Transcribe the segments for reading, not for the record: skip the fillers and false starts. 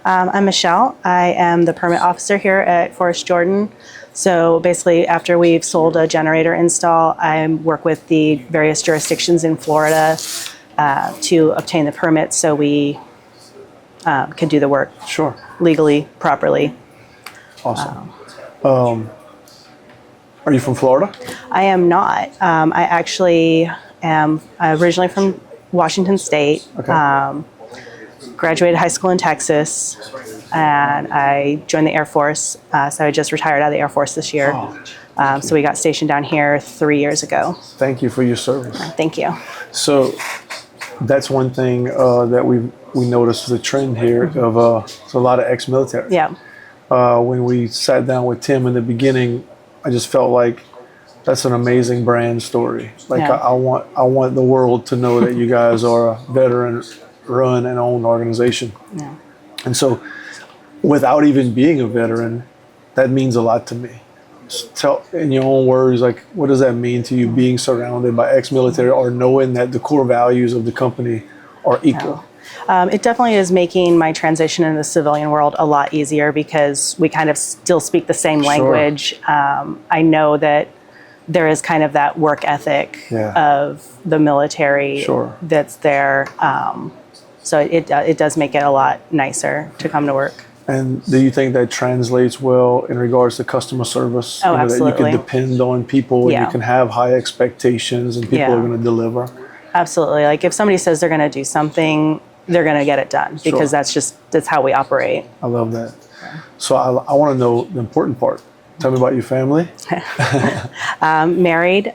I'm Michelle. I am the permit officer here at Forest Jordan. So basically, after we've sold a generator install, I work with the various jurisdictions in Florida to obtain the permits so we can do the work legally, properly. Awesome. Are you from Florida? I am not. I actually am originally from Washington State. Okay. Graduated high school in Texas, and I joined the Air Force. So I just retired out of the Air Force this year. So we got stationed down here 3 years ago. Thank you for your service. Thank you. So that's one thing that we noticed the trend here of so a lot of ex-military. Yeah. When we sat down with Tim in the beginning, I just felt like that's an amazing brand story. Like I want the world to know that you guys are a veteran run and owned organization. Yeah. And so without even being a veteran, that means a lot to me. Just tell in your own words, like, what does that mean to you being surrounded by ex-military or knowing that the core values of the company are equal? It definitely is making my transition in the civilian world a lot easier because we kind of still speak the same language. I know that there is kind of that work ethic of the military that's there. So it does make it a lot nicer to come to work. And do you think that translates well in regards to customer service? Oh, absolutely. That you can depend on people and you can have high expectations and people are going to deliver? Absolutely. Like if somebody says they're going to do something, they're going to get it done because that's how we operate. I love that. So I want to know the important part. Tell me about your family. Married.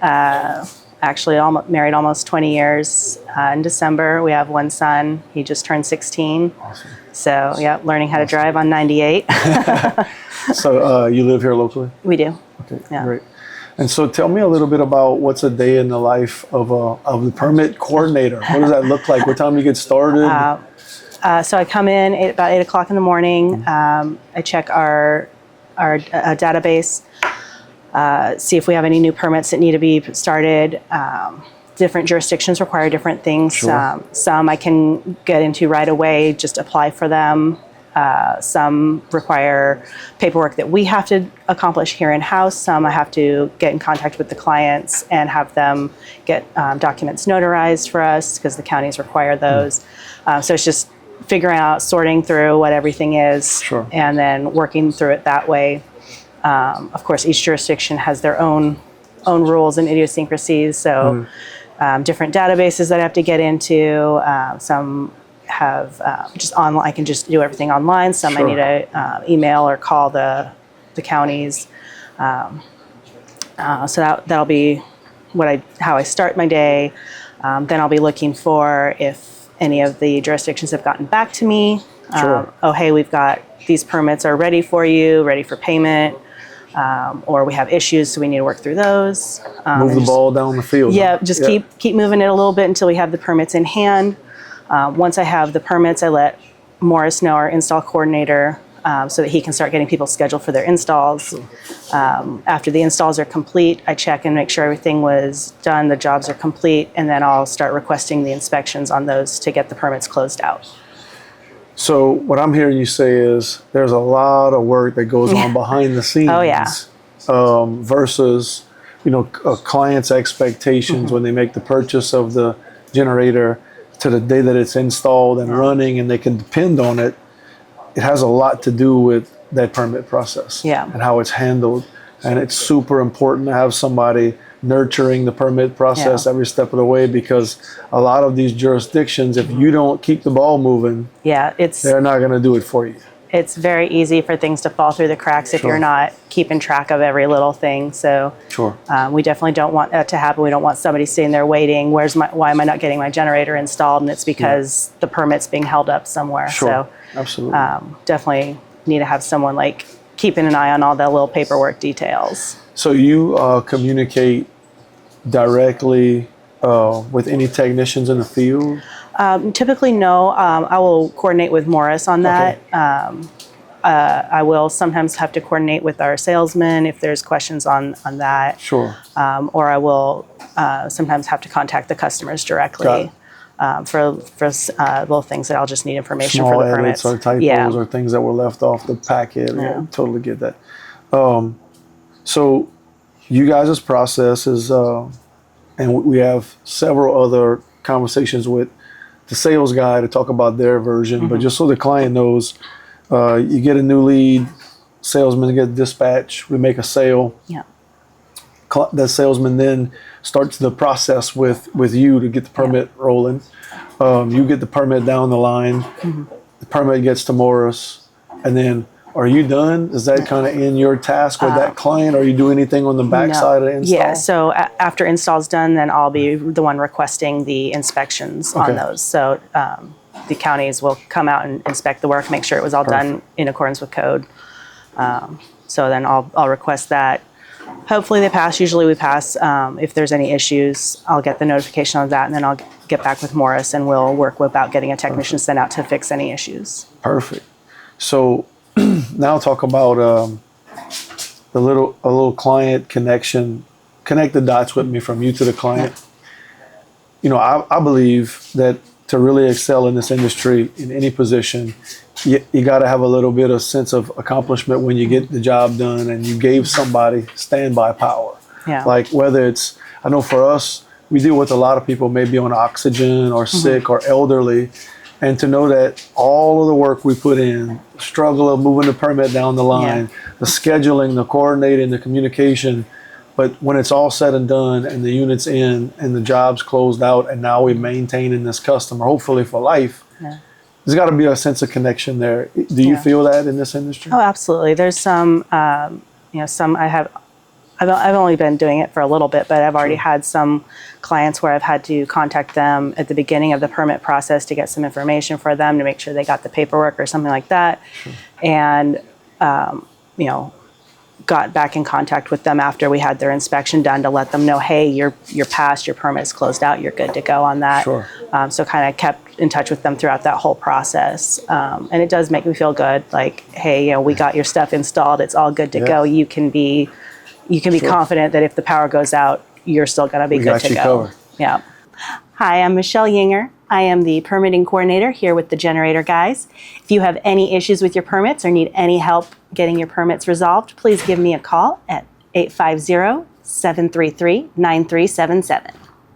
Actually, married almost 20 years. In December, we have one son. He just turned 16. Awesome. So, yeah, learning how to drive on 98. So, you live here locally? We do. Okay, great. And so, tell me a little bit about what's a day in the life of the permit coordinator. What does that look like? What time do you get started? So, I come in about 8 o'clock in the morning. I check our database. See if we have any new permits that need to be started. Different jurisdictions require different things. Some I can get into right away, just apply for them. Some require paperwork that we have to accomplish here in-house. Some I have to get in contact with the clients and have them get documents notarized for us because the counties require those. So it's just figuring out, sorting through what everything is, and then working through it that way. Of course, each jurisdiction has their own rules and idiosyncrasies. So different databases that I have to get into. Some have just online. I can just do everything online. Some I need to email or call the counties. So that'll be how I start my day. Then I'll be looking for if any of the jurisdictions have gotten back to me. Oh, hey, we've got these permits are ready for you, ready for payment. Or we have issues, so we need to work through those. Move the ball down the field. Yeah, just keep moving it a little bit until we have the permits in hand. Once I have the permits, I let Morris know, our install coordinator, so that he can start getting people scheduled for their installs. After the installs are complete, I check and make sure everything was done, the jobs are complete, and then I'll start requesting the inspections on those to get the permits closed out. So what I'm hearing you say is there's a lot of work that goes on behind the scenes. Oh, yeah. Versus, a client's expectations when they make the purchase of the generator to the day that it's installed and running and they can depend on it. It has a lot to do with that permit process and how it's handled. And it's super important to have somebody nurturing the permit process every step of the way, because a lot of these jurisdictions, if you don't keep the ball moving, they're not going to do it for you. It's very easy for things to fall through the cracks if you're not keeping track of every little thing. So we definitely don't want that to happen. We don't want somebody sitting there waiting, why am I not getting my generator installed? And it's because the permit's being held up somewhere. So absolutely. Definitely need to have someone like keeping an eye on all the little paperwork details. So you communicate directly with any technicians in the field? Typically, no. I will coordinate with Morris on that. I will sometimes have to coordinate with our salesman if there's questions on that. Or I will sometimes have to contact the customers directly. for little things that I'll just need information Small for the edits permits. or typos Yeah. or things that were left off the packet. Yeah, Yeah. totally get that. So you guys' process is, and we have several other conversations with the sales guy to talk about their version, but just so the client knows, you get a new lead, salesman get dispatched, we make a sale. Yeah. The salesman then starts the process with you to get the permit rolling. You get the permit down the line. The permit gets to Morris, and then are you done? Is that kind of in your task with that client? Or you do anything on the back side of the install? Yeah, so after install's done, then I'll be the one requesting the inspections on those. So the counties will come out and inspect the work, make sure it was all done in accordance with code. So then I'll request that. Hopefully they pass. Usually we pass. If there's any issues, I'll get the notification of that, and then I'll get back with Morris, and we'll work about getting a technician sent out to fix any issues. Perfect. So now talk about a little client connection. Connect the dots with me from you to the client. You know, I believe that to really excel in this industry in any position, you got to have a little bit of sense of accomplishment when you get the job done and you gave somebody standby power. Yeah. Like whether it's, I know for us, we deal with a lot of people maybe on oxygen or sick or elderly. And to know that all of the work we put in, the struggle of moving the permit down the line, the scheduling, the coordinating, the communication, but when it's all said and done and the unit's in and the job's closed out and now we're maintaining this customer, hopefully for life, there's got to be a sense of connection there. Do you feel that in this industry? Oh, absolutely. There's some, some I've only been doing it for a little bit, but I've already had some clients where I've had to contact them at the beginning of the permit process to get some information for them to make sure they got the paperwork or something like that. And, got back in contact with them after we had their inspection done to let them know, hey, you're passed, your permit's closed out, you're good to go on that. Sure. So kind of kept in touch with them throughout that whole process. And it does make me feel good, like, hey, we got your stuff installed, it's all good to go. You can be confident that if the power goes out, you're still going to be good to go. Covered. Yeah. Hi, I'm Michelle Yinger. I am the permitting coordinator here with the generator guys. If you have any issues with your permits or need any help getting your permits resolved, please give me a call at 850-733-9377.